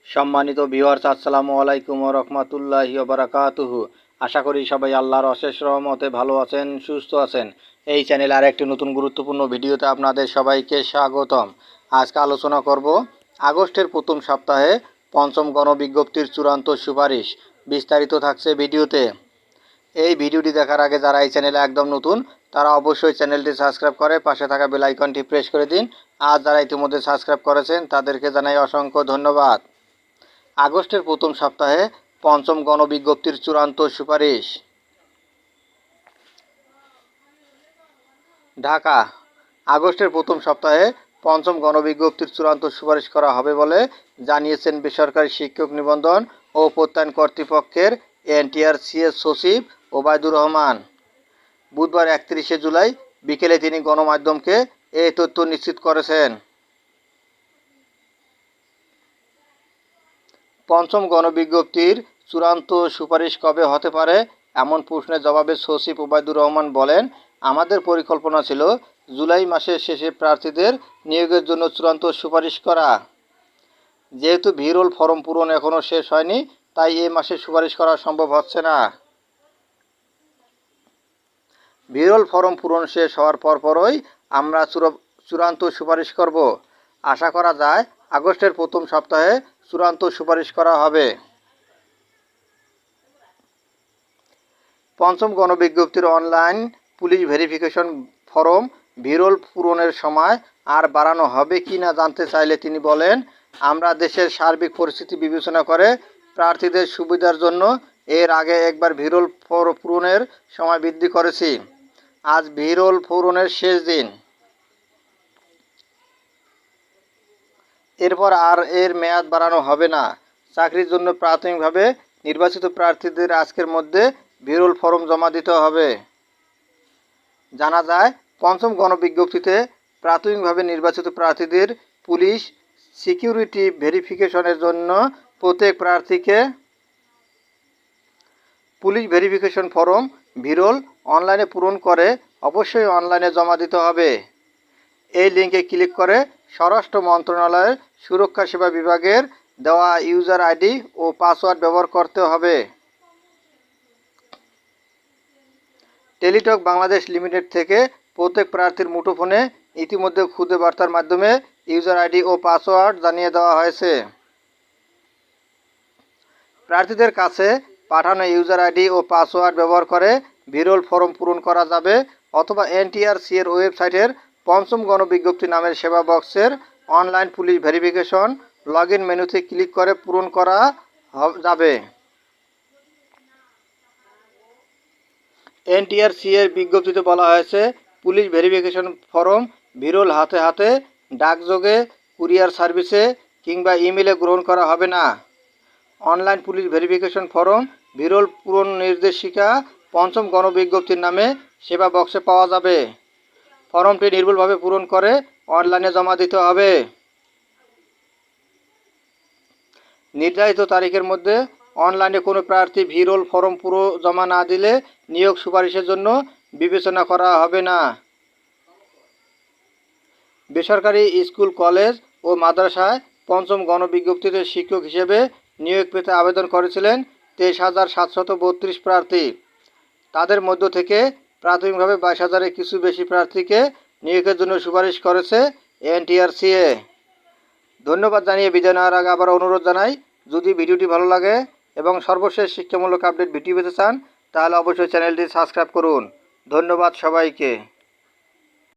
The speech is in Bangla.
সম্মানিত ভিউয়ার্স, আসসালামু আলাইকুম ওয়া রাহমাতুল্লাহি ওয়া বারাকাতুহু। আশা করি সবাই আল্লাহর অশেষ রহমতে ভালো আছেন, সুস্থ আছেন। এই চ্যানেলে আরেকটি নতুন গুরুত্বপূর্ণ ভিডিওতে আপনাদের সবাইকে স্বাগতম। আজকে আলোচনা করব আগস্টের প্রথম সপ্তাহে পঞ্চম গণবিজ্ঞপ্তির চূড়ান্ত সুপারিশ। বিস্তারিত থাকছে ভিডিওতে। এই ভিডিওটি দেখার আগে যারা এই চ্যানেলে একদম নতুন তারা অবশ্যই চ্যানেলটি সাবস্ক্রাইব করে পাশে থাকা বেল আইকনটি প্রেস করে দিন। আর যারা ইতিমধ্যে সাবস্ক্রাইব করেছেন তাদেরকে জানাই অসংখ্য ধন্যবাদ। আগস্টের প্রথম সপ্তাহে পঞ্চম গণবিজ্ঞপ্তির চূড়ান্ত সুপারিশ। ঢাকা। আগস্টের প্রথম সপ্তাহে পঞ্চম গণবিজ্ঞপ্তির চূড়ান্ত সুপারিশ করা হবে বলে জানিয়েছেন বেসরকারি শিক্ষক নিবন্ধন ও প্রত্যয়ন কর্তৃপক্ষের এনটিআরসিএস সচিব ওবায়দুর রহমান। বুধবার 31শে জুলাই বিকেলে তিনি গণমাধ্যমকে এই তথ্য নিশ্চিত করেছেন। পঞ্চম গণবিজ্ঞপ্তির চূড়ান্ত সুপারিশ কবে হতে পারে এমন প্রশ্নের জবাবে সচিব ওবায়দুর রহমান বলেন, আমাদের পরিকল্পনা ছিল জুলাই মাসের শেষে প্রার্থীদের নিয়োগের জন্য চূড়ান্ত সুপারিশ করা। যেহেতু ভিরোল ফরম পূরণ এখনও শেষ হয়নি, তাই এ মাসে সুপারিশ করা সম্ভব হচ্ছে না। ভিরোল ফরম পূরণ শেষ হওয়ার পরপরই আমরা চূড়ান্ত সুপারিশ করব। আশা করা যায় আগস্টের প্রথম সপ্তাহে চূড়ান্ত সুপারিশ করা হবে। পঞ্চম গণবিজ্ঞপ্তির অনলাইন পুলিশ ভেরিফিকেশন ফরম ভিরোল পূরণের সময় আর বাড়ানো হবে কি না জানতে চাইলে তিনি বলেন, আমরা দেশের সার্বিক পরিস্থিতি বিবেচনা করে প্রার্থীদের সুবিধার জন্য এর আগে একবার ভিরোল পূরণের সময় বৃদ্ধি করেছি। আজ ভিরোল পূরণের শেষ দিন। এরপর আর এর মেয়াদ বাড়ানো হবে না। চাকরির জন্য প্রাথমিকভাবে নির্বাচিত প্রার্থীদের আজকের মধ্যে ভিরোল ফরম জমা দিতে হবে। জানা যায়, পঞ্চম গণবিজ্ঞপ্তিতে প্রাথমিকভাবে নির্বাচিত প্রার্থীদের পুলিশ সিকিউরিটি ভেরিফিকেশনের জন্য প্রত্যেক প্রার্থীকে পুলিশ ভেরিফিকেশন ফরম ভিরোল অনলাইনে পূরণ করে অবশ্যই অনলাইনে জমা দিতে হবে। এই লিঙ্কে ক্লিক করে স্বরাষ্ট্র মন্ত্রণালয়ের সুরক্ষা সেবা বিভাগের দেওয়া ইউজার আইডি ও পাসওয়ার্ড ব্যবহার করতে হবে। টেলিটক বাংলাদেশ লিমিটেড থেকে প্রত্যেক প্রার্থীর মুঠোফোনে ইতিমধ্যে খুদে বার্তার মাধ্যমে ইউজার আইডি ও পাসওয়ার্ড জানিয়ে দেওয়া হয়েছে। প্রার্থীদের কাছে পাঠানো ইউজার আইডি ও পাসওয়ার্ড ব্যবহার করে ভিরোল ফরম পূরণ করা যাবে অথবা এনটিআরসি এর ওয়েবসাইটের পঞ্চম গণবিজ্ঞপ্তি নামের সেবা বক্সের অনলাইন পুলিশ ভেরিফিকেশন লগইন মেনুতে ক্লিক করে পূরণ করা যাবে। এনটিআরসি এর বিজ্ঞপ্তিতে বলা হয়েছে, পুলিশ ভেরিফিকেশন ফরম ভিরোল হাতে হাতে, ডাকযোগে, কুরিয়ার সার্ভিসে কিংবা ইমেলে গ্রহণ করা হবে না। অনলাইন পুলিশ ভেরিফিকেশন ফরম ভিরোল পূরণ নির্দেশিকা পঞ্চম গণবিজ্ঞপ্তির নামে সেবা বক্সে পাওয়া যাবে। ফর্মটি নির্ভুলভাবে পূরণ করে অনলাইনে জমা দিতে হবে। নির্ধারিত তারিখের মধ্যে অনলাইনে কোনো প্রার্থী ভিরোল ফরম পুরো জমা না দিলে নিয়োগ সুপারিশের জন্য বিবেচনা করা হবে না। বেসরকারি স্কুল, কলেজ ও মাদ্রাসায় পঞ্চম গণবিজ্ঞপ্তিতে শিক্ষক হিসেবে নিয়োগ পেতে আবেদন করেছিলেন 23,732 প্রার্থী। তাদের মধ্য থেকে প্রাথমিকভাবে 22,000-এর কিছু বেশি প্রার্থীকে নিয়োগের জন্য সুপারিশ করেছে এনটিআরসিএ। ধন্যবাদ জানিয়ে বিদায় নেওয়ার আগে আবার অনুরোধ জানাই, যদি ভিডিওটি ভালো লাগে এবং সর্বশেষ শিক্ষামূলক আপডেট ভিডিও পেতে চান তাহলে অবশ্যই চ্যানেলটি সাবস্ক্রাইব করুন। ধন্যবাদ সবাইকে।